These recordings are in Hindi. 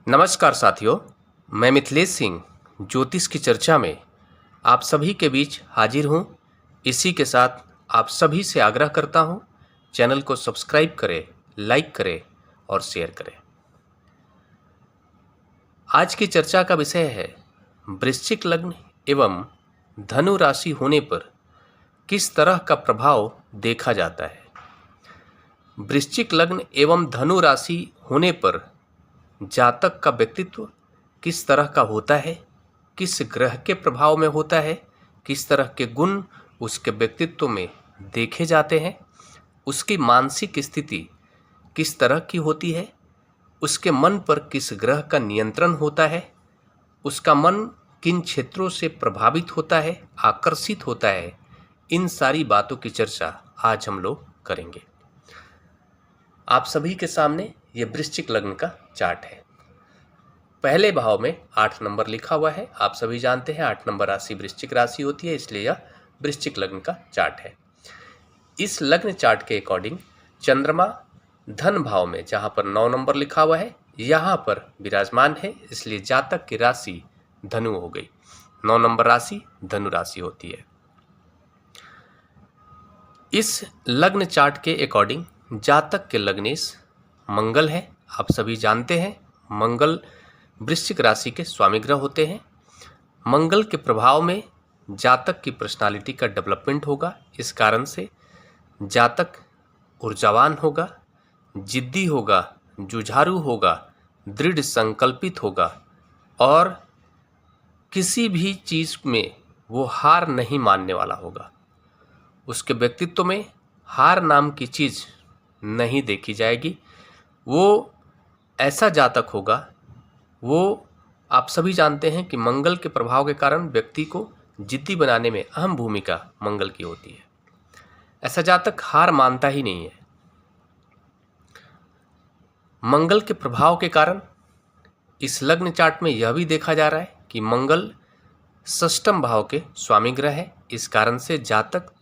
नमस्कार साथियों, मैं मिथिलेश सिंह ज्योतिष की चर्चा में आप सभी के बीच हाजिर हूं। इसी के साथ आप सभी से आग्रह करता हूं, चैनल को सब्सक्राइब करें, लाइक करें और शेयर करें। आज की चर्चा का विषय है वृश्चिक लग्न एवं धनु राशि होने पर किस तरह का प्रभाव देखा जाता है। वृश्चिक लग्न एवं धनु राशि होने पर जातक का व्यक्तित्व किस तरह का होता है, किस ग्रह के प्रभाव में होता है, किस तरह के गुण उसके व्यक्तित्व में देखे जाते हैं, उसकी मानसिक स्थिति किस तरह की होती है, उसके मन पर किस ग्रह का नियंत्रण होता है, उसका मन किन क्षेत्रों से प्रभावित होता है, आकर्षित होता है, इन सारी बातों की चर्चा आज हम लोग करेंगे। आप सभी के सामने ये वृश्चिक लग्न का चार्ट है। पहले भाव में 8 नंबर लिखा हुआ है। आप सभी जानते हैं 8 नंबर राशि वृश्चिक राशि होती है, इसलिए यह वृश्चिक लग्न का चार्ट है। इस लग्न चार्ट के अकॉर्डिंग चंद्रमा धन भाव में जहां पर 9 नंबर लिखा हुआ है यहां पर विराजमान है, इसलिए जातक की राशि धनु हो गई। 9 नंबर राशि धनु राशि होती है। इस लग्न चार्ट के अकॉर्डिंग जातक के लग्नेश मंगल है। आप सभी जानते हैं मंगल वृश्चिक राशि के स्वामी ग्रह होते हैं। मंगल के प्रभाव में जातक की पर्सनालिटी का डेवलपमेंट होगा। इस कारण से जातक ऊर्जावान होगा, जिद्दी होगा, जुझारू होगा, दृढ़ संकल्पित होगा और किसी भी चीज़ में वो हार नहीं मानने वाला होगा। उसके व्यक्तित्व में हार नाम की चीज़ नहीं देखी जाएगी। वो ऐसा जातक होगा, वो आप सभी जानते हैं कि मंगल के प्रभाव के कारण व्यक्ति को जिद्दी बनाने में अहम भूमिका मंगल की होती है। ऐसा जातक हार मानता ही नहीं है। मंगल के प्रभाव के कारण इस लग्न चार्ट में यह भी देखा जा रहा है कि मंगल षष्ठम भाव के स्वामी ग्रह है। इस कारण से जातक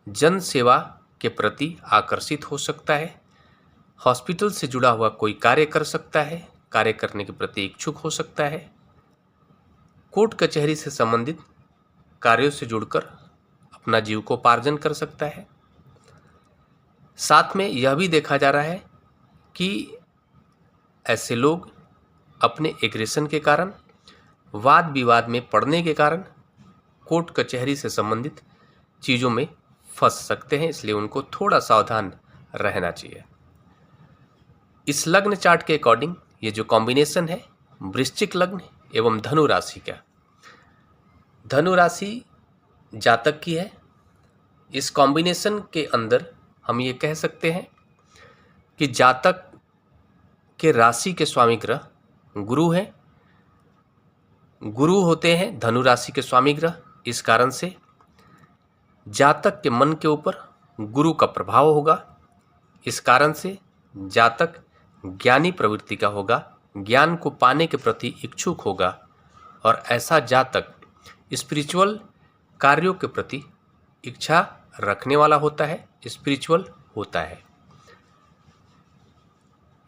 जन सेवा के प्रति आकर्षित हो सकता है, हॉस्पिटल से जुड़ा हुआ कोई कार्य कर सकता है, कार्य करने के प्रति इच्छुक हो सकता है, कोर्ट कचहरी से संबंधित कार्यों से जुड़कर अपना जीविकोपार्जन कर सकता है। साथ में यह भी देखा जा रहा है कि ऐसे लोग अपने एग्रेशन के कारण, वाद विवाद में पड़ने के कारण कोर्ट कचहरी से संबंधित चीज़ों में फंस सकते हैं, इसलिए उनको थोड़ा सावधान रहना चाहिए। इस लग्न चार्ट के अकॉर्डिंग ये जो कॉम्बिनेशन है वृश्चिक लग्न एवं धनु राशि का, धनु राशि जातक की है। इस कॉम्बिनेशन के अंदर हम ये कह सकते हैं कि जातक के राशि के स्वामी ग्रह गुरु हैं। गुरु होते हैं धनु राशि के स्वामी ग्रह। इस कारण से जातक के मन के ऊपर गुरु का प्रभाव होगा। इस कारण से जातक ज्ञानी प्रवृत्ति का होगा, ज्ञान को पाने के प्रति इच्छुक होगा और ऐसा जातक स्पिरिचुअल कार्यों के प्रति इच्छा रखने वाला होता है, स्पिरिचुअल होता है।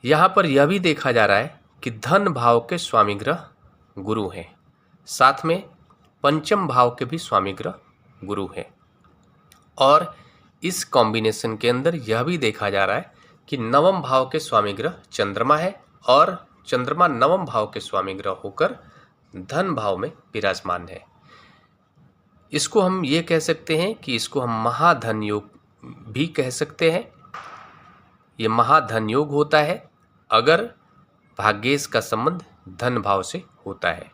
यहाँ पर यह भी देखा जा रहा है कि धन भाव के स्वामी ग्रह गुरु हैं, साथ में पंचम भाव के भी स्वामी ग्रह गुरु हैं और इस कॉम्बिनेशन के अंदर यह भी देखा जा रहा है कि नवम भाव के स्वामी ग्रह चंद्रमा है और चंद्रमा नवम भाव के स्वामी ग्रह होकर धन भाव में विराजमान है। इसको हम ये कह सकते हैं कि इसको हम महाधन योग भी कह सकते हैं। ये महाधन योग होता है अगर भाग्येश का संबंध धन भाव से होता है।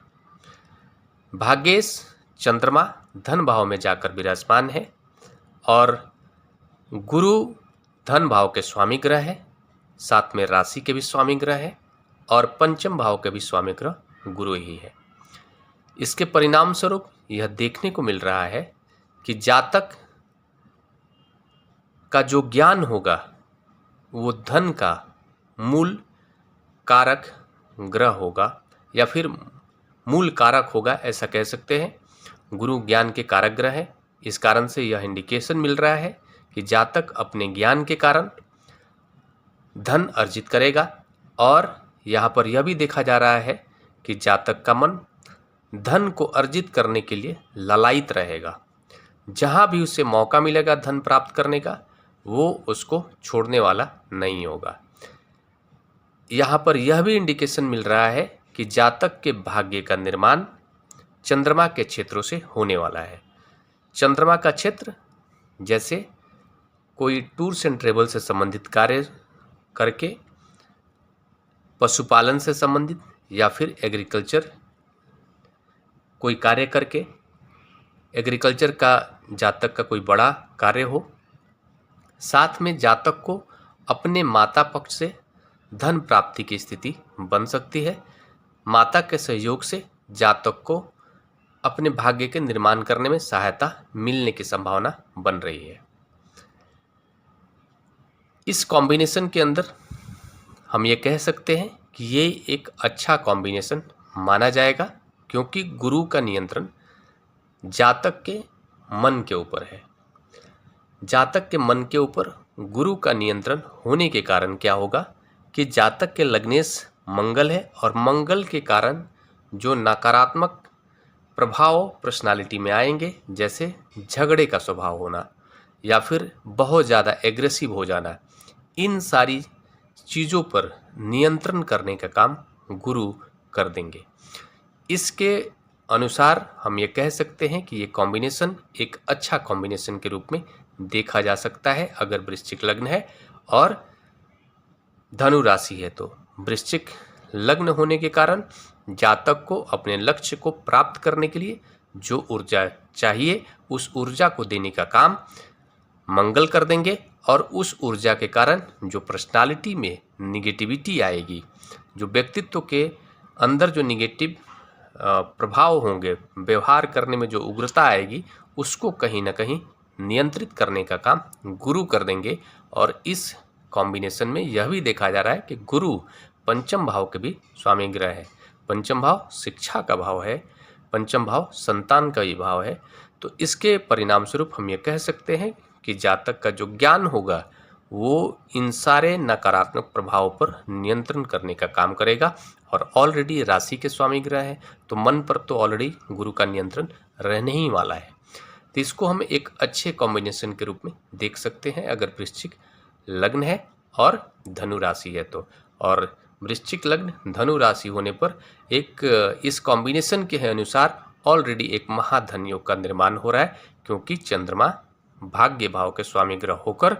भाग्येश चंद्रमा धन भाव में जाकर विराजमान है और गुरु धन भाव के स्वामी ग्रह है, साथ में राशि के भी स्वामी ग्रह है और पंचम भाव के भी स्वामी ग्रह गुरु ही है। इसके परिणाम स्वरूप यह देखने को मिल रहा है कि जातक का जो ज्ञान होगा वो धन का मूल कारक ग्रह होगा या फिर मूल कारक होगा, ऐसा कह सकते हैं। गुरु ज्ञान के कारक ग्रह है। इस कारण से यह इंडिकेशन मिल रहा है कि जातक अपने ज्ञान के कारण धन अर्जित करेगा और यहाँ पर यह भी देखा जा रहा है कि जातक का मन धन को अर्जित करने के लिए ललायित रहेगा। जहाँ भी उसे मौका मिलेगा धन प्राप्त करने का, वो उसको छोड़ने वाला नहीं होगा। यहाँ पर यह भी इंडिकेशन मिल रहा है कि जातक के भाग्य का निर्माण चंद्रमा के क्षेत्रों से होने वाला है। चंद्रमा का क्षेत्र जैसे कोई टूर्स एंड ट्रेवल से संबंधित कार्य करके, पशुपालन से संबंधित, या फिर एग्रीकल्चर कोई कार्य करके, एग्रीकल्चर का जातक का कोई बड़ा कार्य हो। साथ में जातक को अपने माता पक्ष से धन प्राप्ति की स्थिति बन सकती है। माता के सहयोग से जातक को अपने भाग्य के निर्माण करने में सहायता मिलने की संभावना बन रही है। इस कॉम्बिनेशन के अंदर हम ये कह सकते हैं कि ये एक अच्छा कॉम्बिनेशन माना जाएगा, क्योंकि गुरु का नियंत्रण जातक के मन के ऊपर है। जातक के मन के ऊपर गुरु का नियंत्रण होने के कारण क्या होगा कि जातक के लग्नेश मंगल है, और मंगल के कारण जो नकारात्मक प्रभाव पर्सनालिटी में आएंगे, जैसे झगड़े का स्वभाव होना या फिर बहुत ज़्यादा एग्रेसिव हो जाना, इन सारी चीज़ों पर नियंत्रण करने का काम गुरु कर देंगे। इसके अनुसार हम ये कह सकते हैं कि ये कॉम्बिनेशन एक अच्छा कॉम्बिनेशन के रूप में देखा जा सकता है अगर वृश्चिक लग्न है और धनु राशि है। तो वृश्चिक लग्न होने के कारण जातक को अपने लक्ष्य को प्राप्त करने के लिए जो ऊर्जा चाहिए उस ऊर्जा को देने का काम मंगल कर देंगे, और उस ऊर्जा के कारण जो पर्सनालिटी में निगेटिविटी आएगी, जो व्यक्तित्व के अंदर जो निगेटिव प्रभाव होंगे, व्यवहार करने में जो उग्रता आएगी, उसको कहीं ना कहीं नियंत्रित करने का काम गुरु कर देंगे। और इस कॉम्बिनेशन में यह भी देखा जा रहा है कि गुरु पंचम भाव के भी स्वामी ग्रह है। पंचम भाव शिक्षा का भाव है, पंचम भाव संतान का भी भाव है। तो इसके परिणाम स्वरूप हम ये कह सकते हैं कि जातक का जो ज्ञान होगा वो इन सारे नकारात्मक प्रभावों पर नियंत्रण करने का काम करेगा। और ऑलरेडी राशि के स्वामी ग्रह है, तो मन पर तो ऑलरेडी गुरु का नियंत्रण रहने ही वाला है। तो इसको हम एक अच्छे कॉम्बिनेशन के रूप में देख सकते हैं अगर वृश्चिक लग्न है और धनु राशि है तो। और वृश्चिक लग्न धनु राशि होने पर एक इस कॉम्बिनेशन के अनुसार ऑलरेडी एक महाधन योग का निर्माण हो रहा है, क्योंकि चंद्रमा भाग्य भाव के स्वामी ग्रह होकर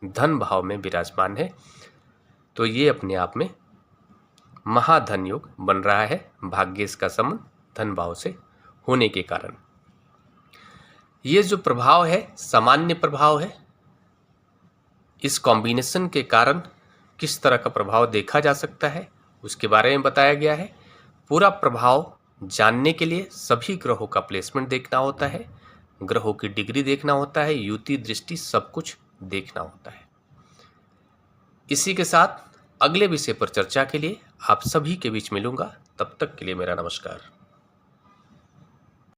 धन भाव में विराजमान है। तो ये अपने आप में महाधन योग बन रहा है, भाग्य इसका संबंध धन भाव से होने के कारण। ये जो प्रभाव है सामान्य प्रभाव है। इस कॉम्बिनेशन के कारण किस तरह का प्रभाव देखा जा सकता है उसके बारे में बताया गया है। पूरा प्रभाव जानने के लिए सभी ग्रहों का प्लेसमेंट देखना होता है, ग्रहों की डिग्री देखना होता है, युति दृष्टि सब कुछ देखना होता है। इसी के साथ अगले विषय पर चर्चा के लिए आप सभी के बीच मिलूंगा। तब तक के लिए मेरा नमस्कार।